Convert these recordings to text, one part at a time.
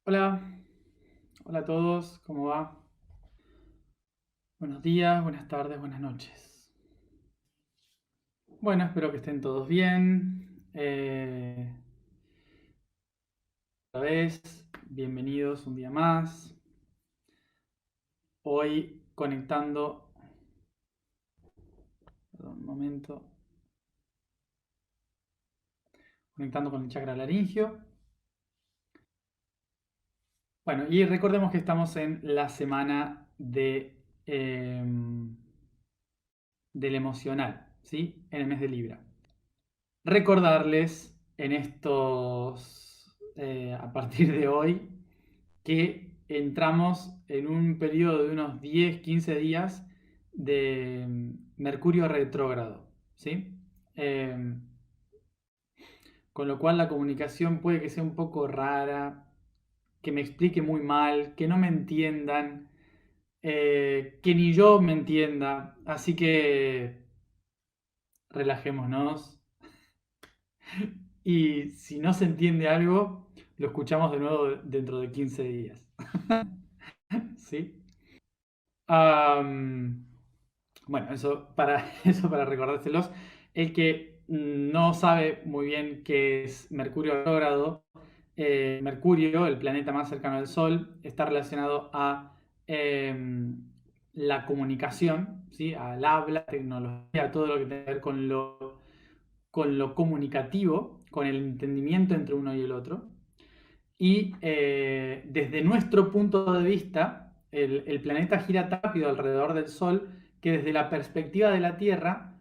Hola, hola a todos, ¿cómo va? Buenos días, buenas tardes, buenas noches. Bueno, espero que estén todos bien. Otra vez, bienvenidos un día más. Hoy conectando, perdón, un momento, conectando con el chakra laringio. Bueno, y recordemos que estamos en la semana del emocional, ¿sí? En el mes de Libra. Recordarles a partir de hoy, que entramos en un periodo de unos 10, 15 días de Mercurio retrógrado, ¿sí? Eh, con lo cual la comunicación puede que sea un poco rara, que me explique muy mal, que no me entiendan, que ni yo me entienda. Así que relajémonos. Y si no se entiende algo, lo escuchamos de nuevo dentro de 15 días. ¿Sí? Am, bueno, eso para recordárselos. El que no sabe muy bien qué es Mercurio retrógrado, Mercurio, el planeta más cercano al Sol, está relacionado a la comunicación, ¿sí? Al habla, tecnología, todo lo que tiene que ver con lo comunicativo, con el entendimiento entre uno y el otro. Y desde nuestro punto de vista, el planeta gira tan rápido alrededor del Sol que desde la perspectiva de la Tierra,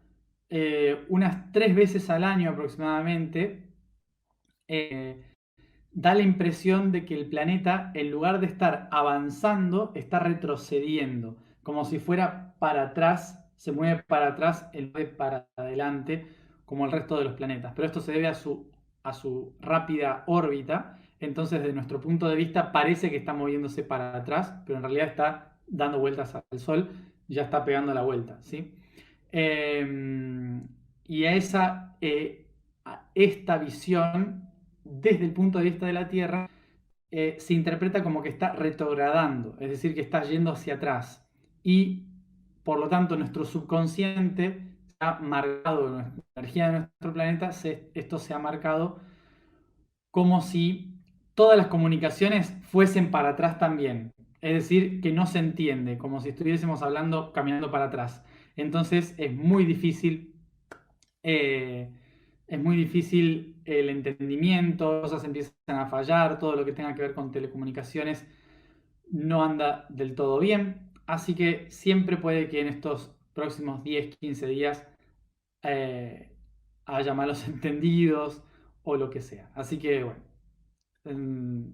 unas 3 veces al año aproximadamente, eh, da la impresión de que el planeta, en lugar de estar avanzando, está retrocediendo, como si fuera para atrás, se mueve para atrás en vez de para adelante, como el resto de los planetas. Pero esto se debe a su rápida órbita, entonces desde nuestro punto de vista parece que está moviéndose para atrás, pero en realidad está dando vueltas al Sol, ya está pegando la vuelta, ¿sí? Eh, y a esta visión, desde el punto de vista de la Tierra, se interpreta como que está retrogradando, es decir, que está yendo hacia atrás. Y por lo tanto, nuestro subconsciente ha marcado, la energía de nuestro planeta, esto se ha marcado como si todas las comunicaciones fuesen para atrás también. Es decir, que no se entiende, como si estuviésemos hablando caminando para atrás. Entonces eh, es muy difícil el entendimiento, cosas empiezan a fallar, todo lo que tenga que ver con telecomunicaciones no anda del todo bien. Así que siempre puede que en estos próximos 10, 15 días eh, haya malos entendidos o lo que sea. Así que bueno, mm,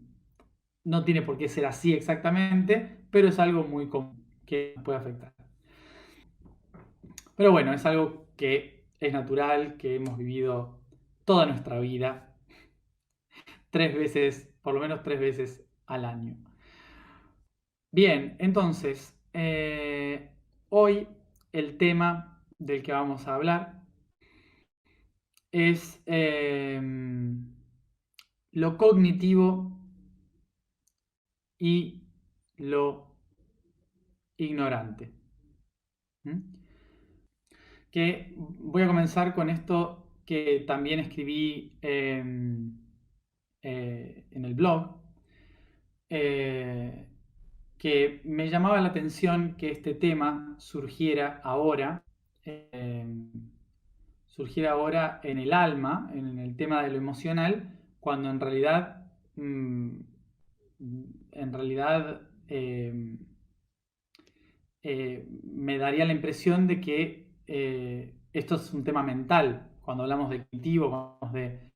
no tiene por qué ser así exactamente, pero es algo muy común que puede afectar. Pero bueno, es algo que es natural, que hemos vivido toda nuestra vida, 3 veces, por lo menos 3 veces al año. Bien, entonces, hoy el tema del que vamos a hablar es lo cognitivo y lo ignorante. ¿Mm? Que voy a comenzar con esto que también escribí en el blog, eh, que me llamaba la atención que este tema eh, surgiera ahora en el alma, en el tema de lo emocional, cuando en realidad me daría la impresión de que esto es un tema mental, cuando hablamos de cognitivo, cuando hablamos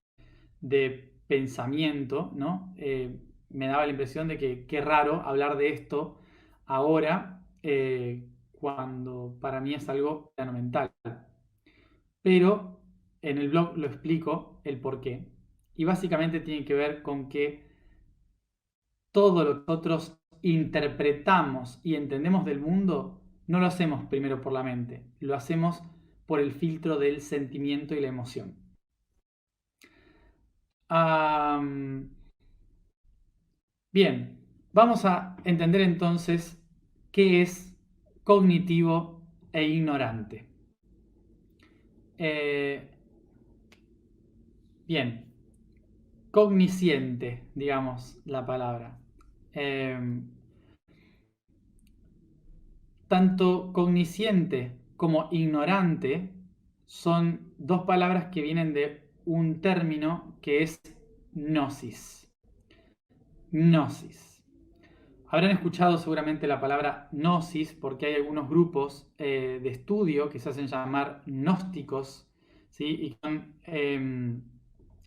de pensamiento, ¿no? Me daba la impresión de que qué raro hablar de esto ahora, cuando para mí es algo plano mental. Pero en el blog lo explico el por qué. Y básicamente tiene que ver con que todo lo que nosotros interpretamos y entendemos del mundo no lo hacemos primero por la mente, lo hacemos por el filtro del sentimiento y la emoción. Am, Bien, vamos a entender entonces qué es cognitivo e ignorante. Eh, bien, cognisciente, digamos la palabra. Eh, Tanto cognisciente como ignorante son dos palabras que vienen de un término que es gnosis. Gnosis. Habrán escuchado seguramente la palabra gnosis porque hay algunos grupos de estudio que se hacen llamar gnósticos, ¿sí? Y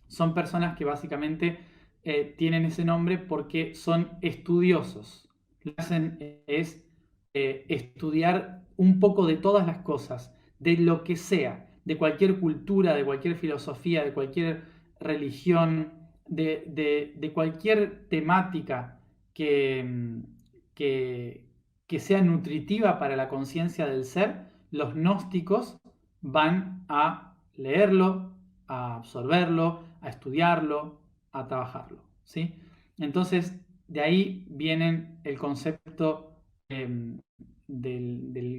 son personas que básicamente tienen ese nombre porque son estudiosos. Lo que hacen es estudiar un poco de todas las cosas, de lo que sea, de cualquier cultura, de cualquier filosofía, de cualquier religión, de cualquier temática que, que, que sea nutritiva para la conciencia del ser, los gnósticos van a leerlo, a absorberlo, a estudiarlo, a trabajarlo. ¿Sí? Entonces, de ahí viene el concepto del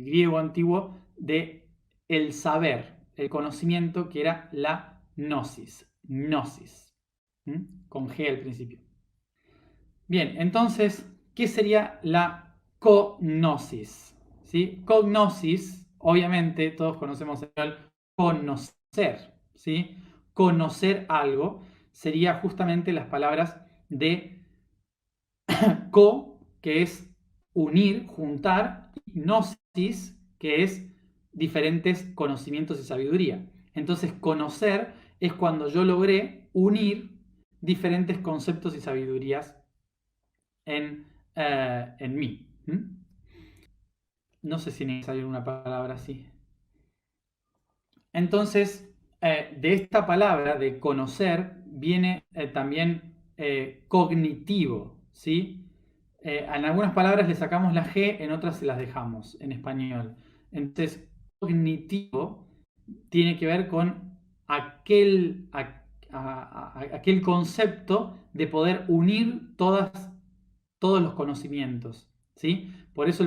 griego antiguo de el saber, el conocimiento, que era la gnosis. Gnosis. Con G al principio. Bien, entonces, ¿qué sería la cognosis? ¿Sí? Cognosis, obviamente, todos conocemos el conocer, ¿sí? Conocer algo sería justamente las palabras de co, que es unir, juntar, y gnosis, que es diferentes conocimientos y sabiduría. Entonces, conocer es cuando yo logré unir diferentes conceptos y sabidurías en mí. No sé si necesita una palabra así. Entonces, de esta palabra de conocer viene también cognitivo, ¿sí? En algunas palabras le sacamos la G, en otras se las dejamos en español. Entonces, cognitivo tiene que ver con aquel concepto de poder unir todos los conocimientos, ¿sí? Por eso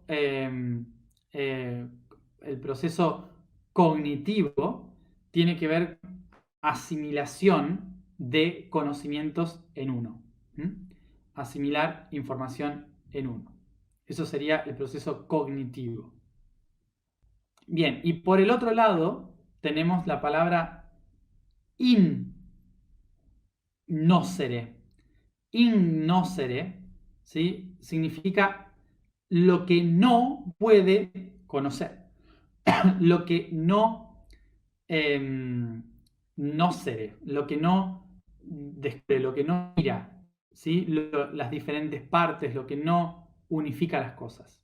eh, el proceso cognitivo tiene que ver con asimilación de conocimientos en uno. Asimilar información en uno. Eso sería el proceso cognitivo. Bien, y por el otro lado tenemos la palabra innocere. Innocere, ¿sí? Significa lo que no puede conocer, lo que no nocere, lo que no descubre, lo que no mira, ¿sí? Las diferentes partes, lo que no unifica las cosas.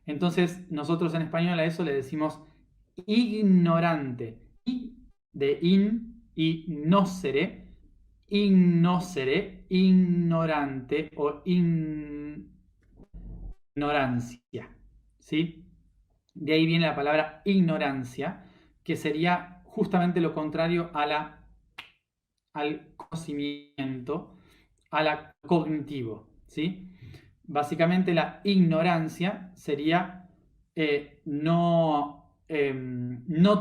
Entonces, nosotros en español a eso le decimos ignorante. I de in y nocere, ignorante o ignorancia. ¿Sí? De ahí viene la palabra ignorancia, que sería justamente lo contrario al conocimiento, al cognitivo. ¿Sí? Básicamente la ignorancia sería no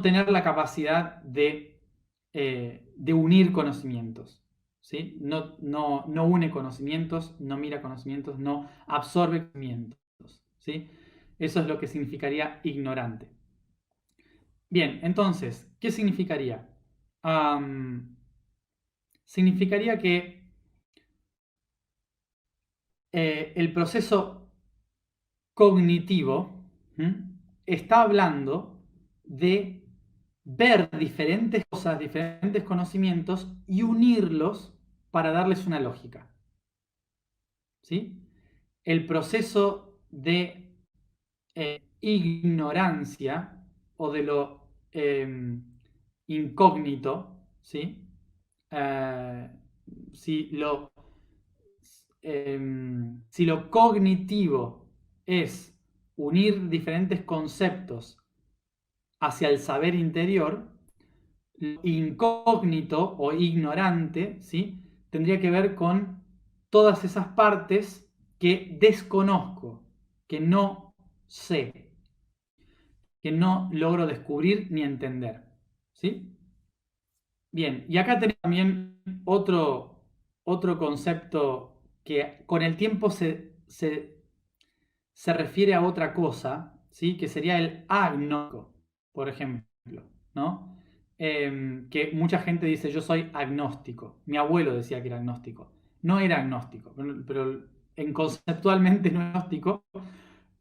tener la capacidad de unir conocimientos. ¿Sí? No une conocimientos, no mira conocimientos, no absorbe conocimientos. ¿Sí? Eso es lo que significaría ignorante. Bien, entonces, ¿qué significaría? Significaría que el proceso cognitivo está hablando de ver diferentes cosas, diferentes conocimientos y unirlos para darles una lógica. ¿Sí? El proceso de ignorancia o de lo incógnito, ¿sí? Eh, si, lo, si lo cognitivo es unir diferentes conceptos hacia el saber interior, lo incógnito o ignorante, ¿sí? Tendría que ver con todas esas partes que desconozco, que no sé, que no logro descubrir ni entender. ¿Sí? Bien, y acá tenemos también otro concepto que con el tiempo se refiere a otra cosa, ¿sí? Que sería el agnóstico, por ejemplo, ¿no? Que mucha gente dice, yo soy agnóstico. Mi abuelo decía que era agnóstico. No era agnóstico, pero conceptualmente no es agnóstico.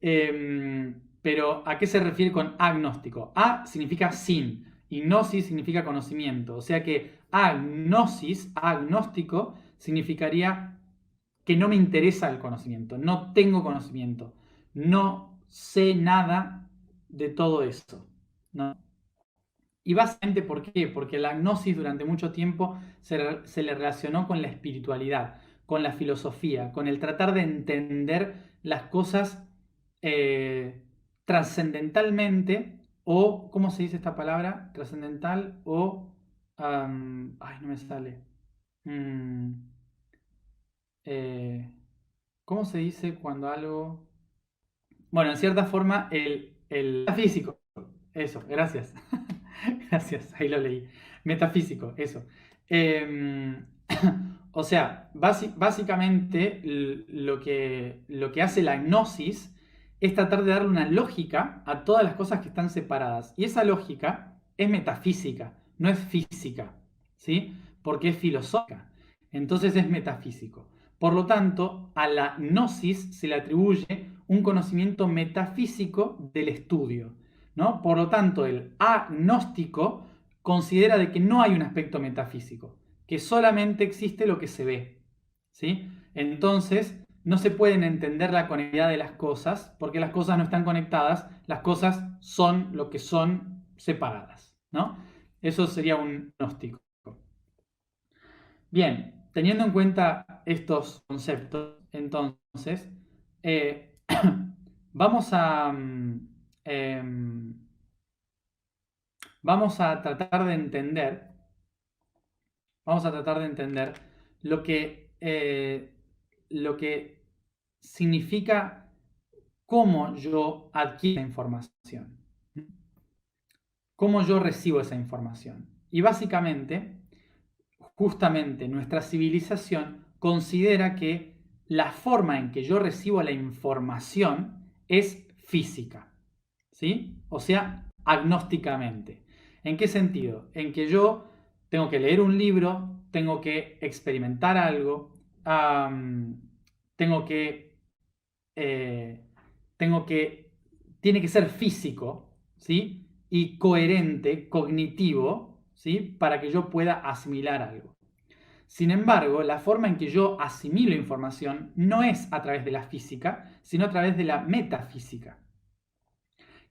Pero ¿a qué se refiere con agnóstico? A significa sin y gnosis significa conocimiento. O sea que agnosis, agnóstico, significaría que no me interesa el conocimiento, no tengo conocimiento, no sé nada de todo eso, ¿no? Y básicamente, ¿por qué? Porque la gnosis durante mucho tiempo se le relacionó con la espiritualidad, con la filosofía, con el tratar de entender las cosas eh, trascendentalmente, o, ¿cómo se dice esta palabra? Trascendental o... ay, no me sale. Mm, eh, ¿Cómo se dice cuando algo... Bueno, en cierta forma, el metafísico. Eso, gracias. Gracias, ahí lo leí. Metafísico, eso. Eh, o sea, básicamente lo que hace la gnosis es tratar de darle una lógica a todas las cosas que están separadas. Y esa lógica es metafísica, no es física, ¿sí? Porque es filosófica. Entonces es metafísico. Por lo tanto, a la gnosis se le atribuye un conocimiento metafísico del estudio, ¿no? Por lo tanto, el agnóstico considera de que no hay un aspecto metafísico, que solamente existe lo que se ve, ¿sí? Entonces, no se pueden entender la conectividad de las cosas, porque las cosas no están conectadas, las cosas son lo que son separadas, ¿no? Eso sería un gnóstico. Bien, teniendo en cuenta estos conceptos, entonces, eh, vamos a, vamos a tratar de entender, vamos a tratar de entender lo que, lo que significa cómo yo adquiero esa información, cómo yo recibo esa información. Y básicamente, justamente nuestra civilización considera que la forma en que yo recibo la información es física, ¿sí? O sea, agnósticamente. ¿En qué sentido? En que yo tengo que leer un libro, tengo que experimentar algo, tengo que, eh, tengo que, tiene que ser físico, ¿sí? Y coherente, cognitivo, ¿sí? Para que yo pueda asimilar algo. Sin embargo, la forma en que yo asimilo información no es a través de la física, sino a través de la metafísica.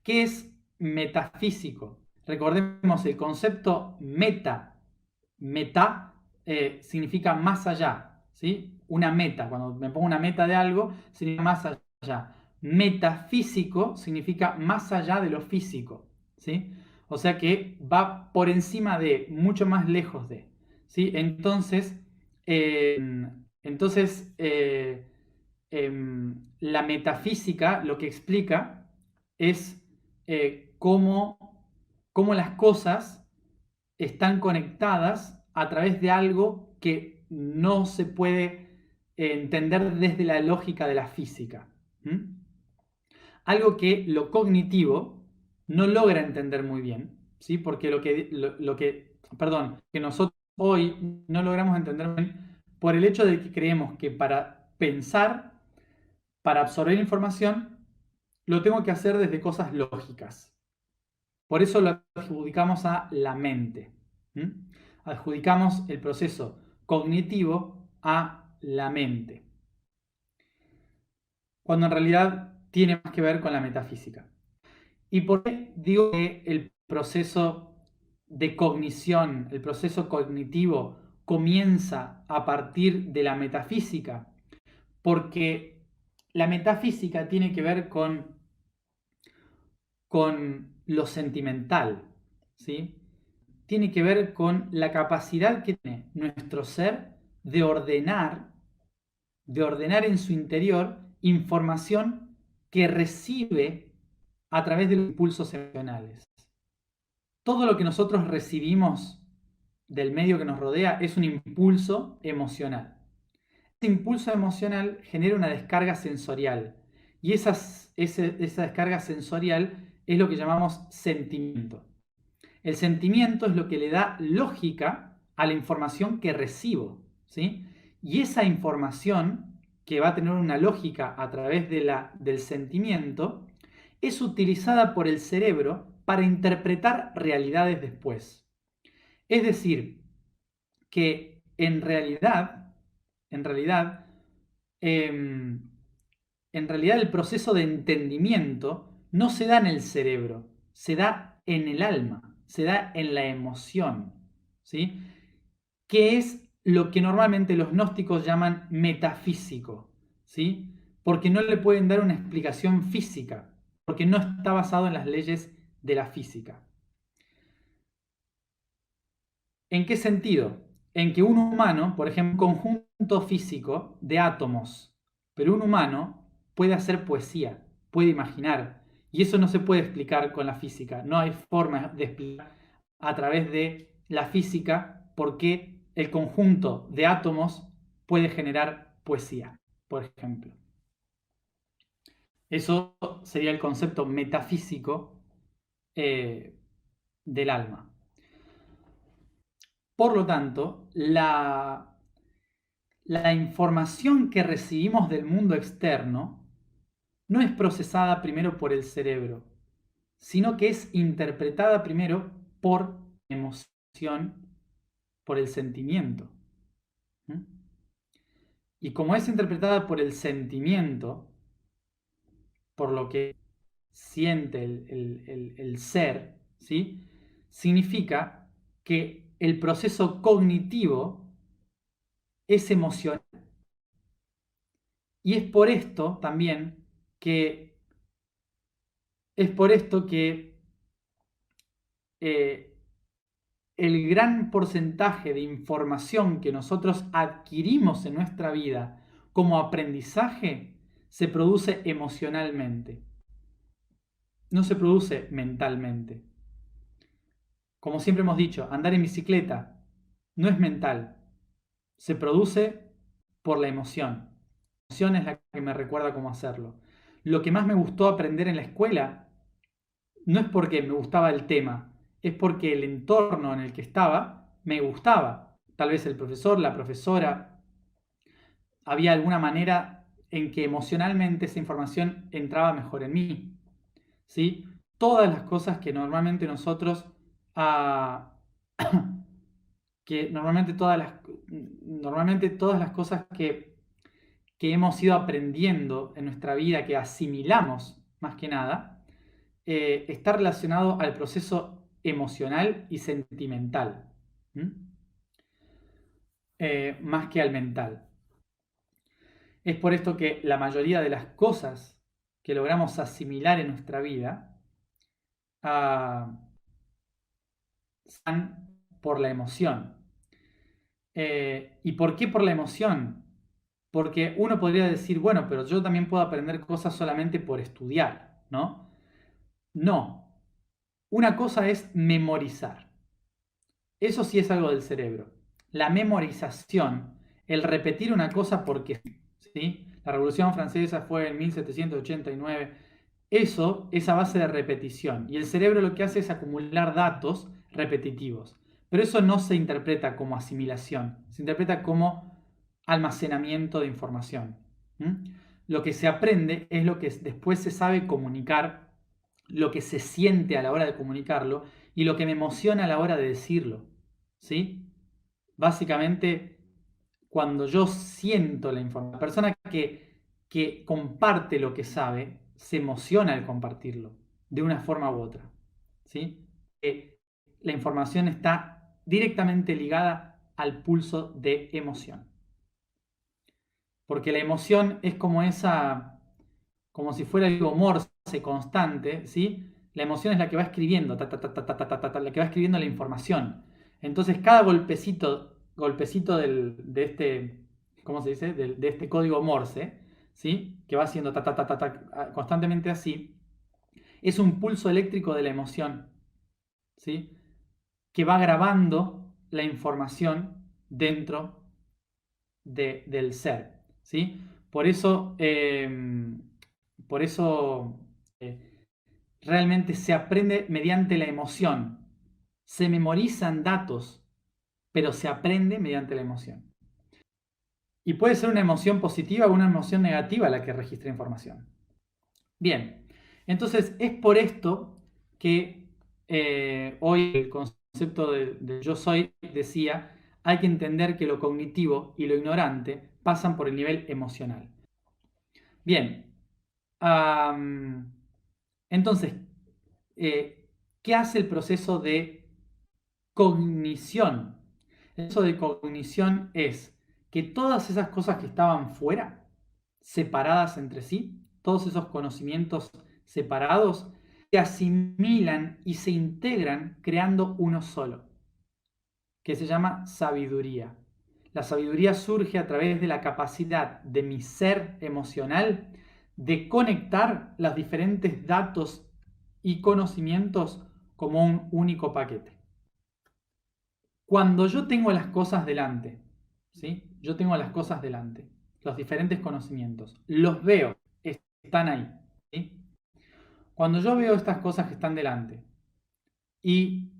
¿Qué es metafísico? Recordemos el concepto meta. Meta significa más allá, ¿sí? Una meta. Cuando me pongo una meta de algo, significa más allá. Metafísico significa más allá de lo físico, ¿sí? O sea que va por encima de, mucho más lejos de, ¿sí? La metafísica lo que explica es cómo las cosas están conectadas a través de algo que no se puede entender desde la lógica de la física. ¿Mm? Algo que lo cognitivo no logra entender muy bien, ¿sí? Porque que nosotros hoy no logramos entender bien por el hecho de que creemos que para pensar, para absorber información, lo tengo que hacer desde cosas lógicas. Por eso lo adjudicamos a la mente. ¿Mm? Adjudicamos el proceso cognitivo a la mente, cuando en realidad tiene más que ver con la metafísica. ¿Y por qué digo que el proceso de cognición, el proceso cognitivo, comienza a partir de la metafísica? Porque la metafísica tiene que ver con lo sentimental, ¿sí? Tiene que ver con la capacidad que tiene nuestro ser de ordenar de ordenar en su interior información que recibe a través de los impulsos emocionales. Todo lo que nosotros recibimos del medio que nos rodea es un impulso emocional. Ese impulso emocional genera una descarga sensorial y esa descarga sensorial es lo que llamamos sentimiento. El sentimiento es lo que le da lógica a la información que recibo, ¿sí? Y esa información que va a tener una lógica a través del sentimiento es utilizada por el cerebro para interpretar realidades después. Es decir, que en realidad, el proceso de entendimiento no se da en el cerebro, se da en el alma, se da en la emoción, ¿sí? Que es lo que normalmente los gnósticos llaman metafísico, ¿sí? Porque no le pueden dar una explicación física, porque no está basado en las leyes de la física. ¿En qué sentido? En que un humano, por ejemplo, un conjunto físico de átomos, pero un humano puede hacer poesía, puede imaginar, y eso no se puede explicar con la física. No hay forma de explicar a través de la física por qué el conjunto de átomos puede generar poesía, por ejemplo. Eso sería el concepto metafísico del alma. Por lo tanto, la información que recibimos del mundo externo no es procesada primero por el cerebro, sino que es interpretada primero por emoción, por el sentimiento. Y como es interpretada por el sentimiento, por lo que siente el ser, ¿sí? Significa que el proceso cognitivo es emocional. Y es por esto también que eh, el gran porcentaje de información que nosotros adquirimos en nuestra vida como aprendizaje se produce emocionalmente, no se produce mentalmente. Como siempre hemos dicho, andar en bicicleta no es mental, se produce por la emoción. La emoción es la que me recuerda cómo hacerlo. Lo que más me gustó aprender en la escuela no es porque me gustaba el tema, es porque el entorno en el que estaba me gustaba. Tal vez el profesor, la profesora, había alguna manera en que emocionalmente esa información entraba mejor en mí. ¿Sí? Todas las cosas que normalmente nosotros, ah, que normalmente todas las cosas que hemos ido aprendiendo en nuestra vida, que asimilamos más que nada, está relacionado al proceso emocional y sentimental, más que al mental. Es por esto que la mayoría de las cosas que logramos asimilar en nuestra vida están por la emoción. ¿Y por qué por la emoción? Porque uno podría decir, bueno, pero yo también puedo aprender cosas solamente por estudiar, ¿no? No. Una cosa es memorizar. Eso sí es algo del cerebro. La memorización, el repetir una cosa porque ¿sí? La Revolución Francesa fue en 1789. Eso es a base de repetición. Y el cerebro lo que hace es acumular datos repetitivos. Pero eso no se interpreta como asimilación, se interpreta como almacenamiento de información. Lo que se aprende es lo que después se sabe comunicar, lo que se siente a la hora de comunicarlo y lo que me emociona a la hora de decirlo. ¿Sí? Básicamente, cuando yo siento la información, la persona que comparte lo que sabe, se emociona al compartirlo, de una forma u otra. ¿Sí? La información está directamente ligada al pulso de emoción. Porque la emoción es como si fuera algo morse constante, ¿sí? La emoción es la que va escribiendo, la que va escribiendo la información. Entonces cada golpecito ¿cómo se dice? De este código Morse, ¿sí? Que va haciendo ta, ta, ta, ta, ta, constantemente así, es un pulso eléctrico de la emoción, ¿sí? Que va grabando la información dentro del ser, ¿sí? Por eso, por eso realmente se aprende mediante la emoción. Se memorizan datos, pero se aprende mediante la emoción. Y puede ser una emoción positiva o una emoción negativa la que registra información. Bien, entonces es por esto que hoy el concepto de yo soy decía, hay que entender que lo cognitivo y lo ignorante pasan por el nivel emocional. Bien, entonces, ¿qué hace el proceso de cognición? El proceso de cognición es que todas esas cosas que estaban fuera, separadas entre sí, todos esos conocimientos separados, se asimilan y se integran creando uno solo, que se llama sabiduría. La sabiduría surge a través de la capacidad de mi ser emocional de conectar los diferentes datos y conocimientos como un único paquete. Cuando yo tengo las cosas delante, ¿sí? Yo tengo las cosas delante, los diferentes conocimientos, los veo, están ahí, ¿sí? Cuando yo veo estas cosas que están delante y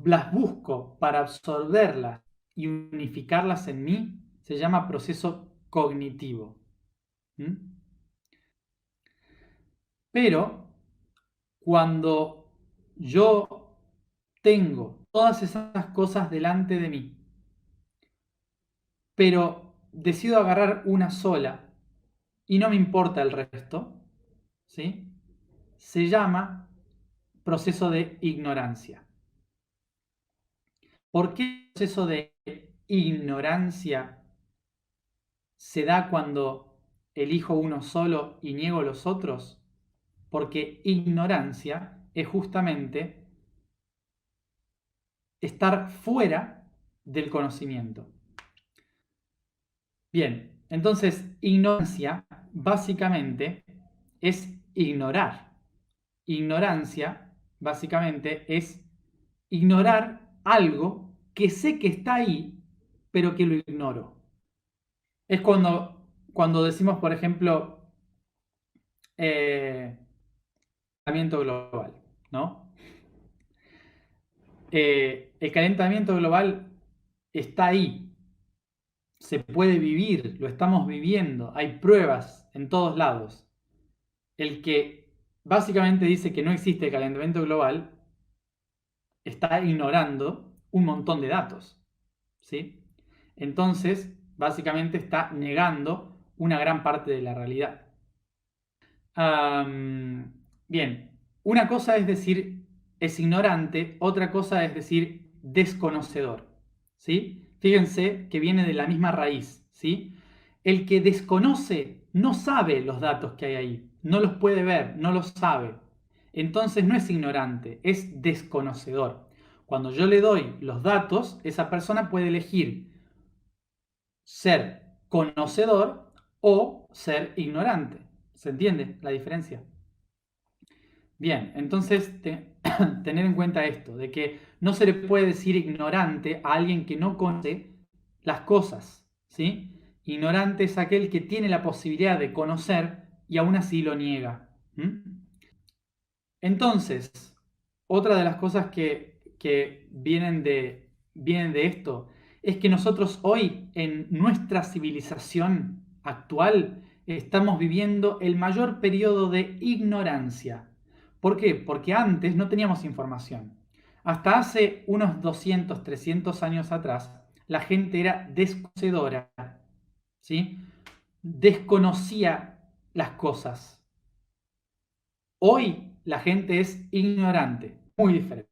las busco para absorberlas y unificarlas en mí, se llama proceso cognitivo. ¿Mm? Pero cuando yo tengo todas esas cosas delante de mí, pero decido agarrar una sola y no me importa el resto, ¿sí? Se llama proceso de ignorancia. ¿Por qué el proceso de ignorancia se da cuando elijo uno solo y niego los otros? Porque ignorancia es justamente estar fuera del conocimiento. Bien, entonces ignorancia básicamente es ignorar. Ignorancia básicamente es ignorar algo que sé que está ahí, pero que lo ignoro. Es cuando decimos, por ejemplo, calentamiento global, ¿no? El calentamiento global está ahí, se puede vivir, lo estamos viviendo, hay pruebas en todos lados. El que básicamente dice que no existe calentamiento global está ignorando un montón de datos, ¿sí? Entonces, básicamente está negando una gran parte de la realidad. Bien, una cosa es decir es ignorante, otra cosa es decir desconocedor, ¿sí? Fíjense que viene de la misma raíz, ¿sí? El que desconoce no sabe los datos que hay ahí, no los puede ver, no los sabe. Entonces no es ignorante, es desconocedor. Cuando yo le doy los datos, esa persona puede elegir ser conocedor o ser ignorante. ¿Se entiende la diferencia? Bien, entonces tener en cuenta esto, de que no se le puede decir ignorante a alguien que no conoce las cosas, ¿sí? Ignorante es aquel que tiene la posibilidad de conocer y aún así lo niega. Entonces, otra de las cosas que vienen de esto es que nosotros hoy en nuestra civilización actual estamos viviendo el mayor periodo de ignorancia. ¿Por qué? Porque antes no teníamos información. Hasta hace unos 200, 300 años atrás, la gente era desconocedora, ¿sí? Desconocía las cosas. Hoy la gente es ignorante, muy diferente.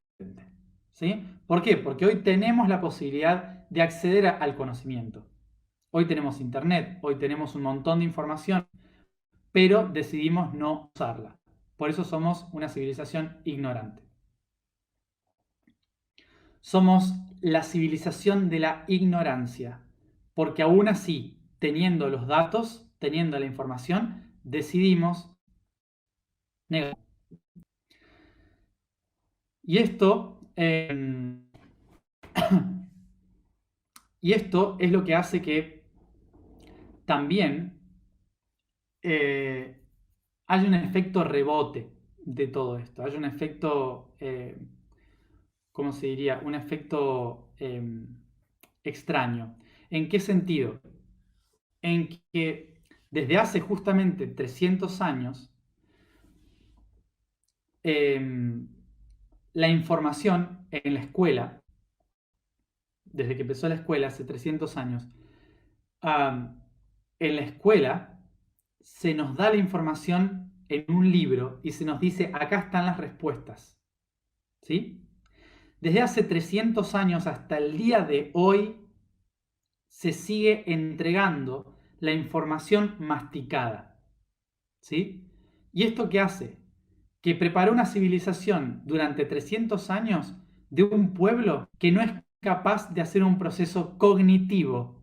¿Sí? ¿Por qué? Porque hoy tenemos la posibilidad de acceder al conocimiento. Hoy tenemos internet, hoy tenemos un montón de información, pero decidimos no usarla. Por eso somos una civilización ignorante. Somos la civilización de la ignorancia. porque aún así, teniendo los datos, teniendo la información, decidimos negar. Y esto es lo que hace que también hay un efecto rebote de todo esto. Hay un efecto, ¿cómo se diría? Un efecto extraño. ¿En qué sentido? En que desde hace justamente 300 años, la información en la escuela, desde que empezó la escuela hace 300 años, en la escuela se nos da la información en un libro y se nos dice, acá están las respuestas. ¿Sí? Desde hace 300 años hasta el día de hoy se sigue entregando la información masticada. ¿Sí? ¿Y esto qué hace? Que preparó una civilización durante 300 años de un pueblo que no es capaz de hacer un proceso cognitivo.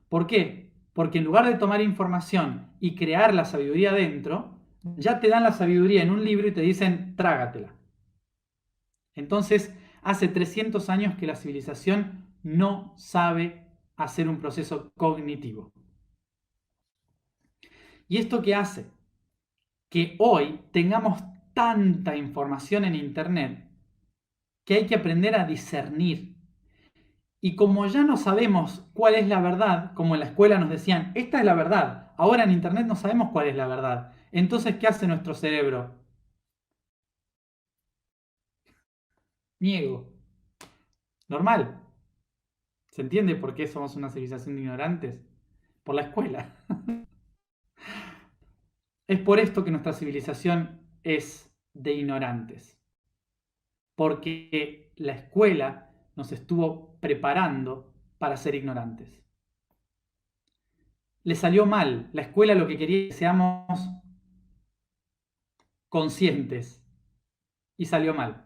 ¿Por qué? Porque en lugar de tomar información y crear la sabiduría dentro, ya te dan la sabiduría en un libro y te dicen, trágatela. Entonces, hace 300 años que la civilización no sabe hacer un proceso cognitivo. ¿Y esto qué hace? Que hoy tengamos tanta información en Internet que hay que aprender a discernir. Y como ya no sabemos cuál es la verdad, como en la escuela nos decían, esta es la verdad, ahora en Internet no sabemos cuál es la verdad. Entonces, ¿qué hace nuestro cerebro? Niego. Normal. ¿Se entiende por qué somos una civilización de ignorantes? Por la escuela. Es por esto que nuestra civilización es de ignorantes. Porque la escuela nos estuvo preparando para ser ignorantes. Le salió mal. La escuela lo que quería es que seamos conscientes. Y salió mal.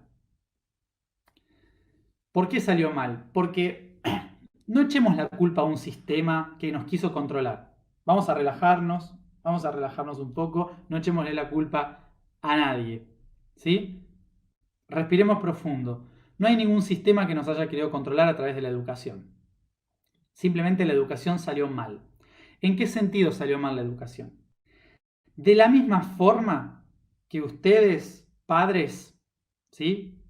¿Por qué salió mal? Porque no echemos la culpa a un sistema que nos quiso controlar. Vamos a relajarnos un poco, no echémosle la culpa a nadie. ¿Sí? Respiremos profundo. No hay ningún sistema que nos haya querido controlar a través de la educación. Simplemente la educación salió mal. ¿En qué sentido salió mal la educación? De la misma forma que ustedes, padres, ¿sí?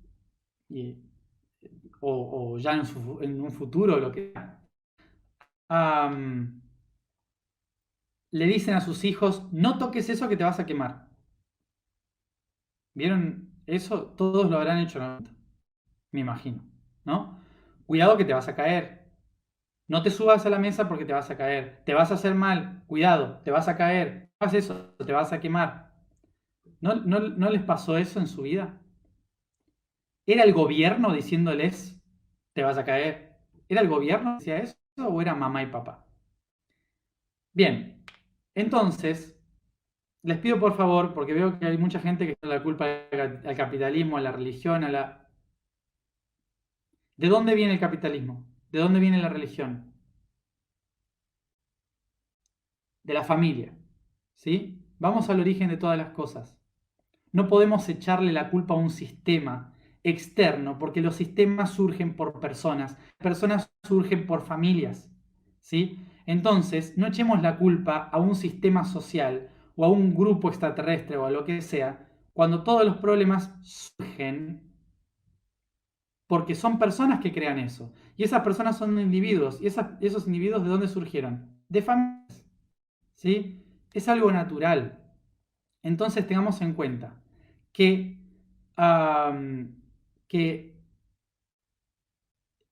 Y o ya en un futuro, lo que sea, le dicen a sus hijos, no toques eso que te vas a quemar. ¿Vieron eso? Todos lo habrán hecho, ¿no? Me imagino, ¿no? Cuidado que te vas a caer. No te subas a la mesa porque te vas a caer. Te vas a hacer mal. Cuidado, te vas a caer. No hagas eso, te vas a quemar. ¿No les pasó eso en su vida? ¿Era el gobierno diciéndoles, te vas a caer? ¿Era el gobierno que decía eso o era mamá y papá? Bien, entonces, les pido por favor, porque veo que hay mucha gente que le da la culpa al capitalismo, a la religión, a la... ¿De dónde viene el capitalismo? ¿De dónde viene la religión? De la familia, ¿sí? Vamos al origen de todas las cosas. No podemos echarle la culpa a un sistema externo, porque los sistemas surgen por personas surgen por familias, ¿sí? Entonces, no echemos la culpa a un sistema social o a un grupo extraterrestre o a lo que sea, cuando todos los problemas surgen porque son personas que crean eso. Y esas personas son individuos. ¿Y esos individuos de dónde surgieron? De familias, ¿sí? Es algo natural. Entonces tengamos en cuenta que, que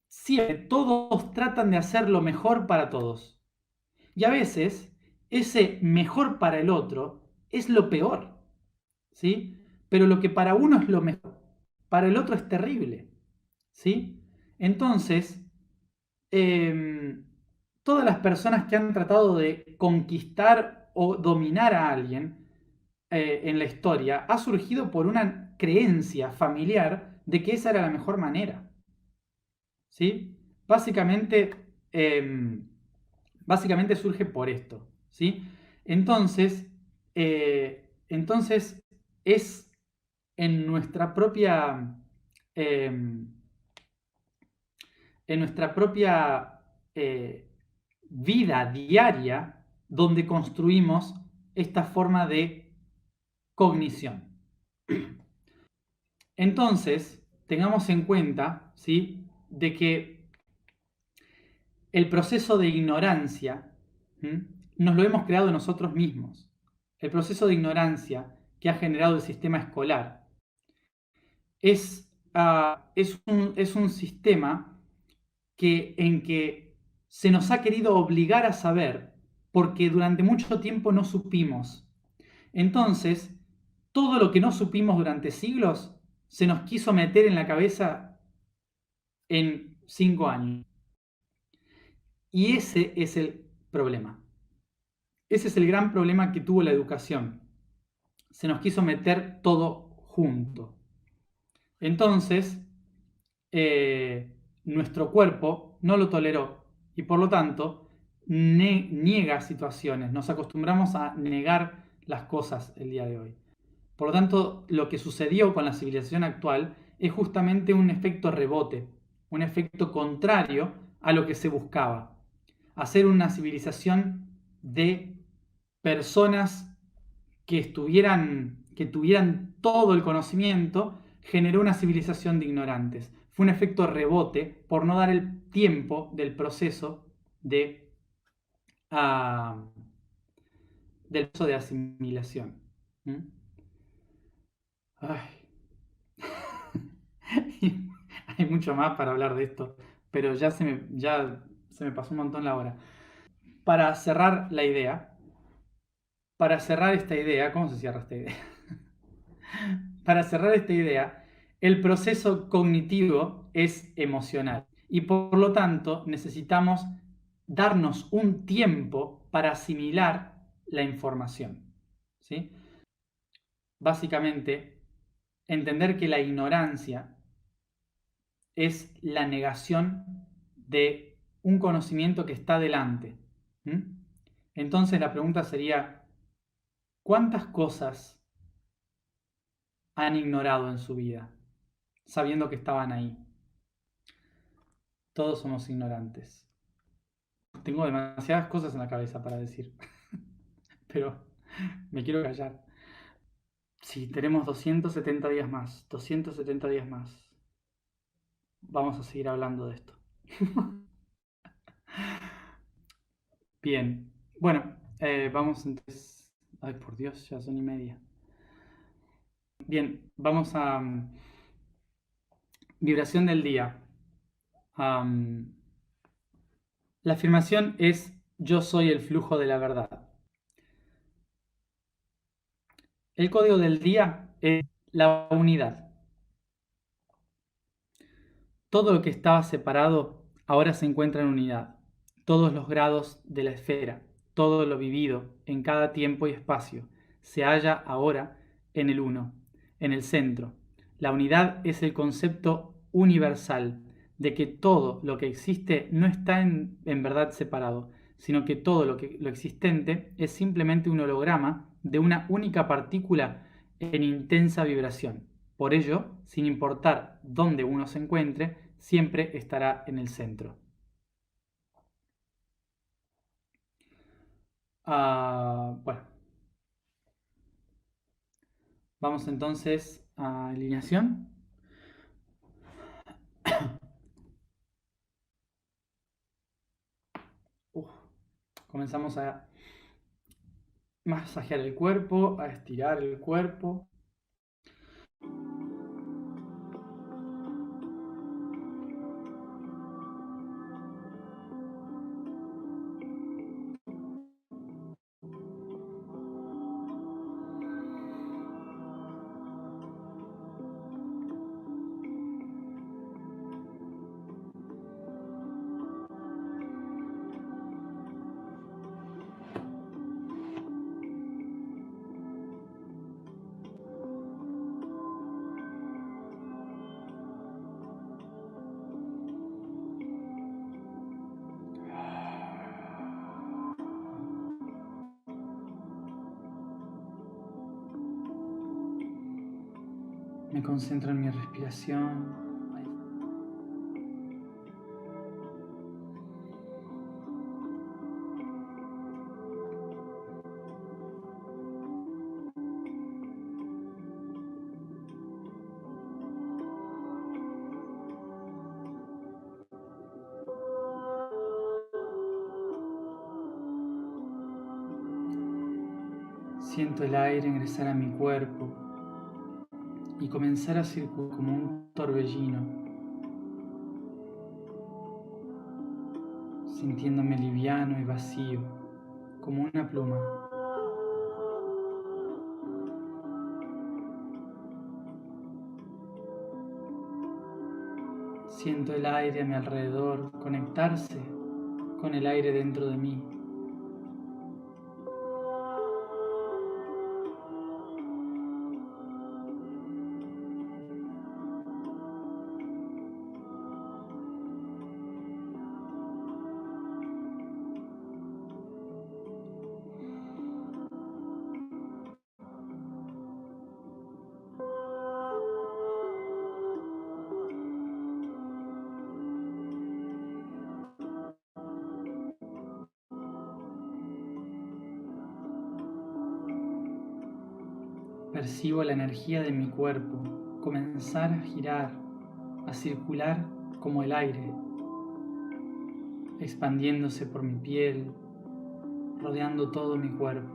siempre todos tratan de hacer lo mejor para todos. Y a veces ese mejor para el otro es lo peor, ¿sí? Pero lo que para uno es lo mejor, para el otro es terrible, ¿sí? Entonces, todas las personas que han tratado de conquistar o dominar a alguien en la historia ha surgido por una creencia familiar de que esa era la mejor manera. ¿Sí? Básicamente, Básicamente surge por esto, ¿sí? Entonces, entonces es en nuestra propia, em, en nuestra propia vida diaria donde construimos esta forma de cognición. Entonces, tengamos en cuenta, ¿sí?, de que el proceso de ignorancia, ¿m?, nos lo hemos creado nosotros mismos. El proceso de ignorancia que ha generado el sistema escolar es un sistema en que se nos ha querido obligar a saber porque durante mucho tiempo no supimos. Entonces, todo lo que no supimos durante siglos se nos quiso meter en la cabeza en 5 años. Y ese es el problema. Ese es el gran problema que tuvo la educación. Se nos quiso meter todo junto. Entonces, nuestro cuerpo no lo toleró y por lo tanto niega situaciones. Nos acostumbramos a negar las cosas el día de hoy. Por lo tanto, lo que sucedió con la civilización actual es justamente un efecto rebote, un efecto contrario a lo que se buscaba. Hacer una civilización de personas que tuvieran todo el conocimiento, generó una civilización de ignorantes. Fue un efecto rebote por no dar el tiempo del proceso uh, de asimilación. ¿Mm? Ay. Hay mucho más para hablar de esto, pero ya se me pasó un montón la hora. Para cerrar la idea, para cerrar esta idea, ¿cómo se cierra esta idea? Para cerrar esta idea, el proceso cognitivo es emocional y por lo tanto necesitamos darnos un tiempo para asimilar la información, ¿sí? Básicamente, entender que la ignorancia es la negación de un conocimiento que está delante. ¿Mm? Entonces la pregunta sería, ¿cuántas cosas han ignorado en su vida, sabiendo que estaban ahí? Todos somos ignorantes. Tengo demasiadas cosas en la cabeza para decir, pero me quiero callar. Sí, tenemos 270 días más, 270 días más. Vamos a seguir hablando de esto. Bien, bueno, vamos entonces... Ay, por Dios, ya son y media. Bien, vamos a vibración del día. La afirmación es yo soy el flujo de la verdad. El código del día es la unidad. Todo lo que estaba separado ahora se encuentra en unidad. Todos los grados de la esfera, todo lo vivido en cada tiempo y espacio, se halla ahora en el uno, en el centro. La unidad es el concepto universal de que todo lo que existe no está en verdad separado, sino que todo lo existente es simplemente un holograma de una única partícula en intensa vibración. Por ello, sin importar dónde uno se encuentre, siempre estará en el centro. Bueno, vamos entonces a alineación. Comenzamos a masajear el cuerpo, a estirar el cuerpo. Me concentro en mi respiración. Siento el aire ingresar a mi cuerpo y comenzar a circular como un torbellino, sintiéndome liviano y vacío, como una pluma. Siento el aire a mi alrededor conectarse con el aire dentro de mí. Percibo la energía de mi cuerpo comenzar a girar, a circular como el aire, expandiéndose por mi piel, rodeando todo mi cuerpo,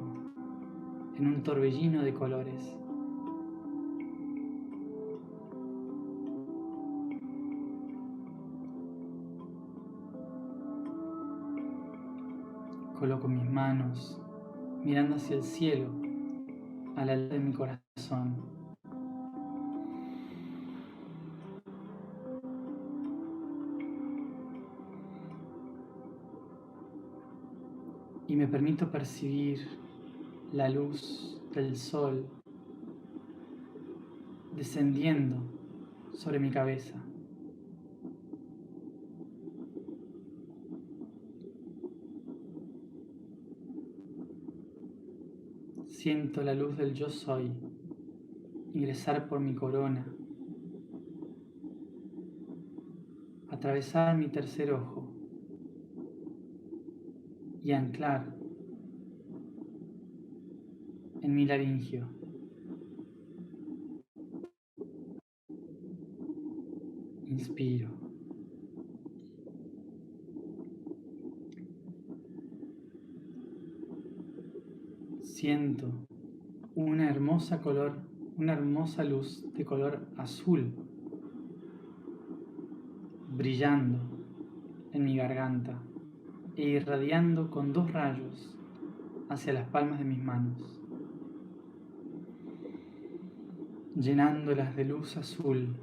en un torbellino de colores. Coloco mis manos mirando hacia el cielo, a la luz de mi corazón. Y me permito percibir la luz del sol descendiendo sobre mi cabeza. Siento la luz del yo soy ingresar por mi corona, atravesar mi tercer ojo y anclar en mi laringio. Inspiro. Siento una hermosa luz de color azul brillando en mi garganta e irradiando con 2 rayos hacia las palmas de mis manos, llenándolas de luz azul.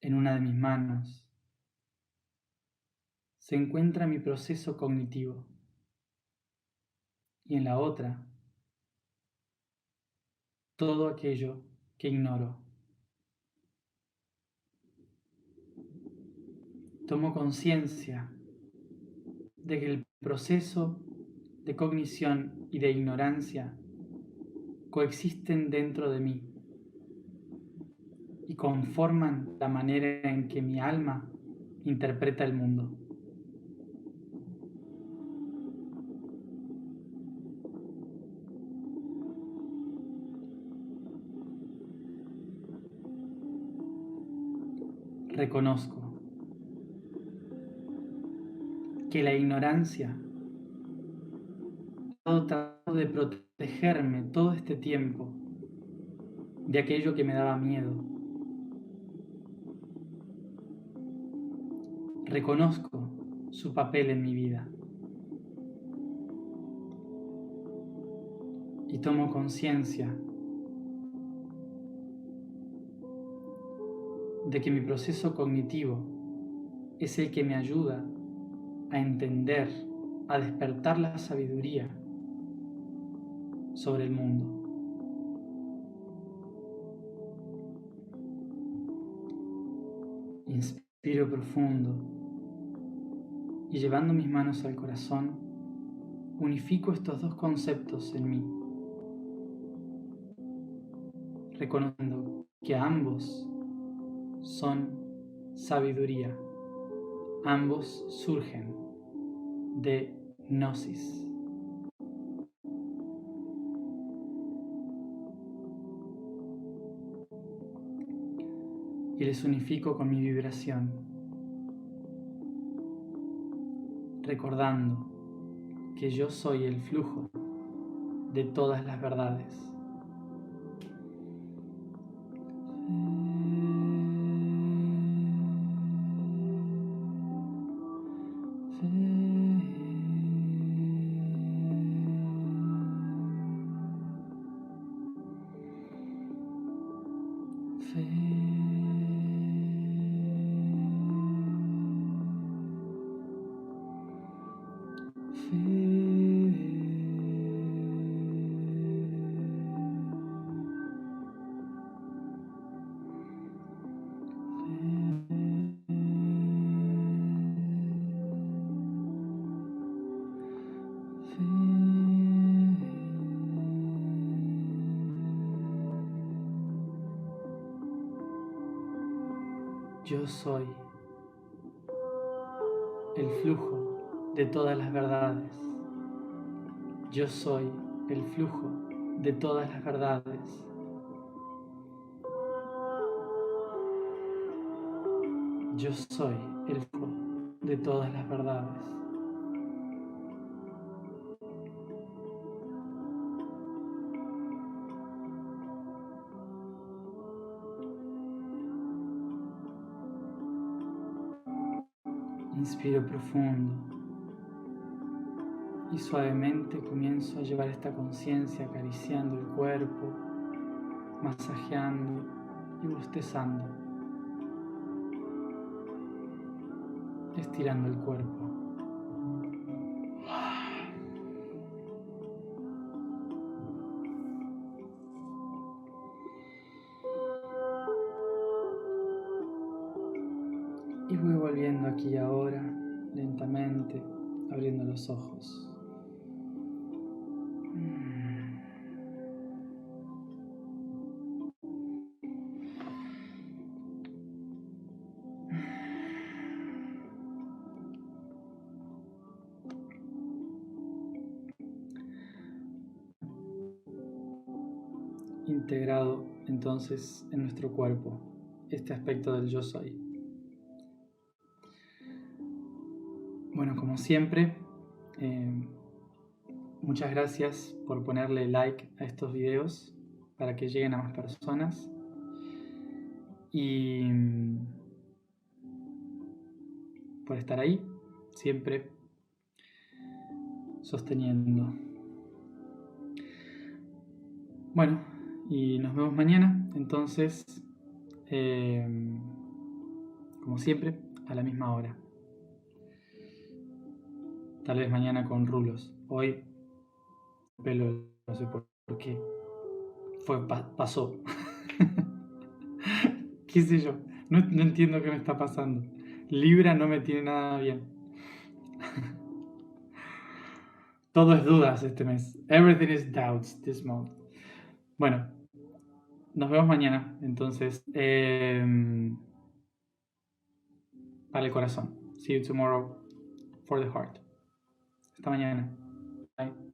En una de mis manos se encuentra mi proceso cognitivo y en la otra todo aquello que ignoro. Tomo conciencia de que el proceso de cognición y de ignorancia coexisten dentro de mí y conforman la manera en que mi alma interpreta el mundo. Reconozco que la ignorancia ha tratado de protegerme todo este tiempo de aquello que me daba miedo. Reconozco su papel en mi vida y tomo conciencia de que mi proceso cognitivo es el que me ayuda a entender, a despertar la sabiduría sobre el mundo. Inspiro profundo Y llevando mis manos al corazón, unifico estos dos conceptos en mí, reconociendo que ambos son sabiduría, ambos surgen de gnosis. Y les unifico con mi vibración, recordando que yo soy el flujo de todas las verdades. Yo soy el flujo de todas las verdades. Yo soy el flujo de todas las verdades. Yo soy el flujo de todas las verdades. Inspiro profundo y suavemente comienzo a llevar esta conciencia acariciando el cuerpo, masajeando y bostezando, estirando el cuerpo. Y voy volviendo aquí y ahora, lentamente, abriendo los ojos. Integrado entonces en nuestro cuerpo este aspecto del yo soy. Bueno, como siempre, muchas gracias por ponerle like a estos videos para que lleguen a más personas y por estar ahí, siempre sosteniendo. Bueno, y nos vemos mañana, entonces, como siempre, a la misma hora. Tal vez mañana con rulos. Hoy, pelo, no sé por qué. Pasó. ¿Qué sé yo? No entiendo qué me está pasando. Libra no me tiene nada bien. Todo es dudas este mes. Everything is doubts this month. Bueno, nos vemos mañana. Entonces, para el corazón. See you tomorrow for the heart. Hasta mañana. Bye.